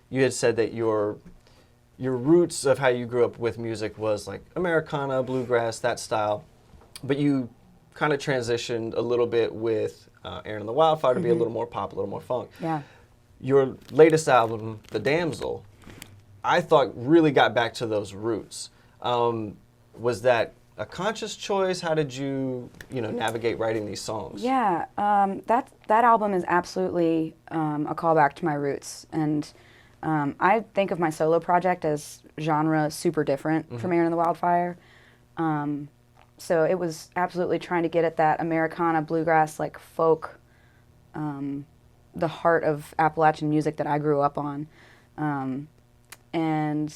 you had said that your roots of how you grew up with music was like Americana, bluegrass, that style, but you kind of transitioned a little bit with Erin and the Wildfire to be a little more pop, a little more funk. Yeah. Your latest album, The Damsel, I thought really got back to those roots. Was that a conscious choice? How did you navigate writing these songs? Yeah, that album is absolutely a callback to my roots, and I think of my solo project as genre super different from Erin and the Wildfire. So it was absolutely trying to get at that Americana, bluegrass, like folk, the heart of Appalachian music that I grew up on. And,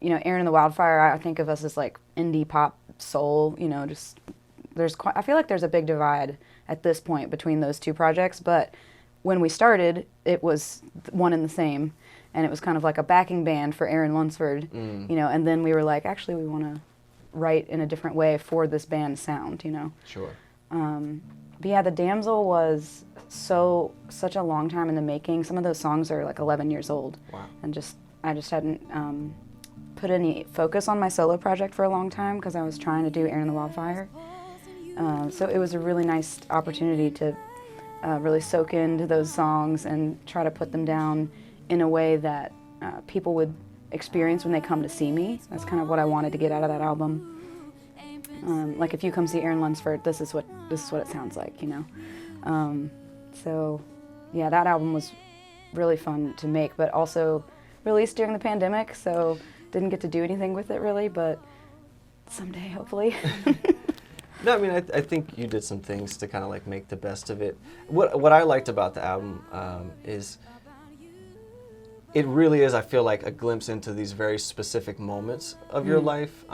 Erin and the Wildfire, I think of us as like indie pop soul, just I feel like there's a big divide at this point between those two projects, but when we started, it was one and the same, and it was kind of like a backing band for Erin Lunsford, and then we were like, actually, we want to write in a different way for this band sound, Sure. But yeah, The Damsel was such a long time in the making. Some of those songs are like 11 years old. Wow. And I just hadn't put any focus on my solo project for a long time because I was trying to do Erin and the Wildfire. So it was a really nice opportunity to really soak into those songs and try to put them down in a way that people would experience when they come to see me. That's kind of what I wanted to get out of that album. Like if you come see Erin Lunsford, this is what it sounds like, So yeah, that album was really fun to make, but also released during the pandemic, so didn't get to do anything with it really, but someday hopefully. No, I mean, I think you did some things to kind of like make the best of it. What I liked about the album is it really is, I feel like, a glimpse into these very specific moments of your life,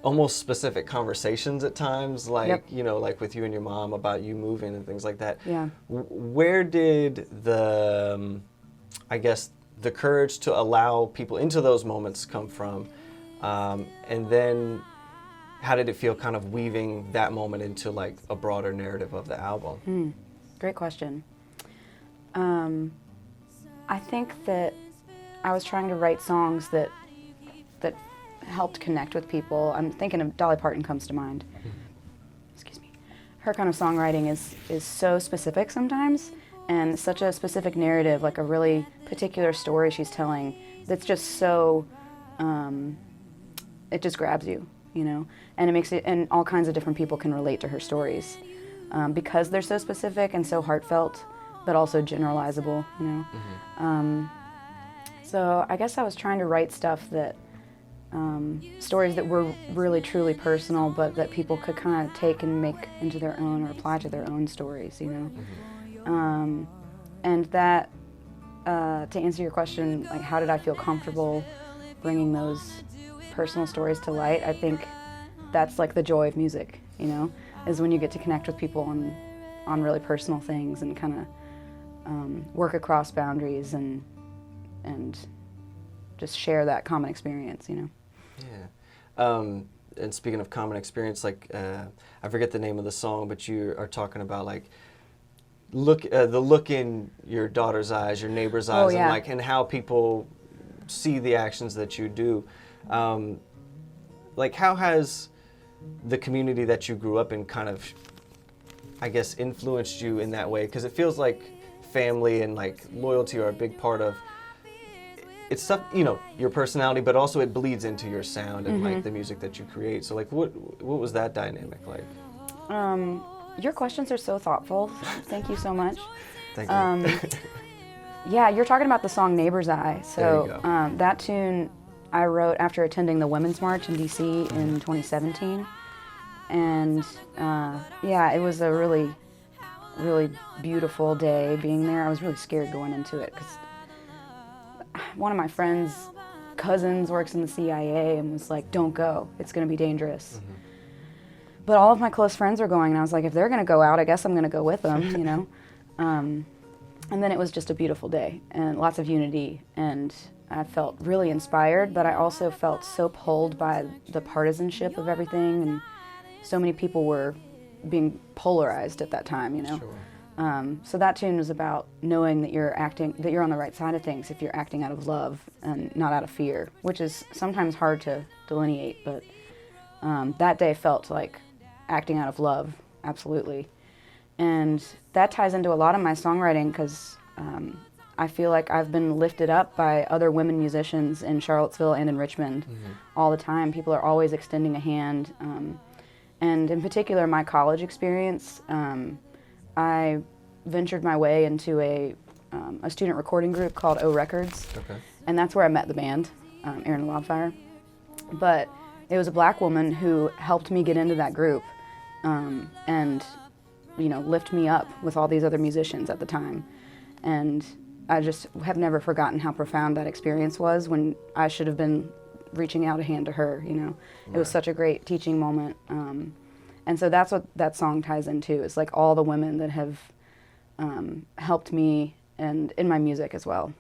almost specific conversations at times, like, like with you and your mom about you moving and things like that. Yeah. Where did the, I guess, the courage to allow people into those moments come from? And then how did it feel kind of weaving that moment into like a broader narrative of the album? Great question. I think that I was trying to write songs that helped connect with people. I'm thinking of Dolly Parton comes to mind. Excuse me. Her kind of songwriting is so specific sometimes, and such a specific narrative, like a really particular story she's telling that's just so, it just grabs you, and it makes it, and all kinds of different people can relate to her stories because they're so specific and so heartfelt, but also generalizable, So I guess I was trying to write stuff that, stories that were really truly personal, but that people could kind of take and make into their own or apply to their own stories, And that, to answer your question, like how did I feel comfortable bringing those personal stories to light? I think that's like the joy of music, is when you get to connect with people on really personal things and kind of work across boundaries and just share that common experience, Yeah. And speaking of common experience, like I forget the name of the song, but you are talking about like the look in your daughter's eyes, your neighbor's eyes, yeah. and how people see the actions that you do. Like how has the community that you grew up in kind of, I guess, influenced you in that way? Because it feels like family and like loyalty are a big part of it's stuff, your personality, but also it bleeds into your sound and like the music that you create. So like what was that dynamic like? Your questions are so thoughtful. Thank you so much. Thank you. Yeah, you're talking about the song Neighbor's Eye. So There you go. that tune I wrote after attending the Women's March in DC in 2017. And yeah, it was a really, really beautiful day being there. I was really scared going into it because one of my friend's cousins works in the CIA and was like, don't go, it's going to be dangerous. But all of my close friends were going, and I was like, if they're going to go out, I guess I'm going to go with them, And then it was just a beautiful day and lots of unity, and I felt really inspired, but I also felt so pulled by the partisanship of everything, and so many people were being polarized at that time, Sure. So that tune was about knowing that you're on the right side of things if you're acting out of love and not out of fear, which is sometimes hard to delineate, but that day felt like acting out of love, absolutely. And that ties into a lot of my songwriting because I feel like I've been lifted up by other women musicians in Charlottesville and in Richmond all the time. People are always extending a hand. And in particular, my college experience, I ventured my way into a student recording group called O Records. Okay. And that's where I met the band, Erin Wildfire. But it was a black woman who helped me get into that group and, lift me up with all these other musicians at the time. And I just have never forgotten how profound that experience was when I should have been reaching out a hand to her, It was such a great teaching moment. And so that's what that song ties into. It's like all the women that have helped me and in my music as well.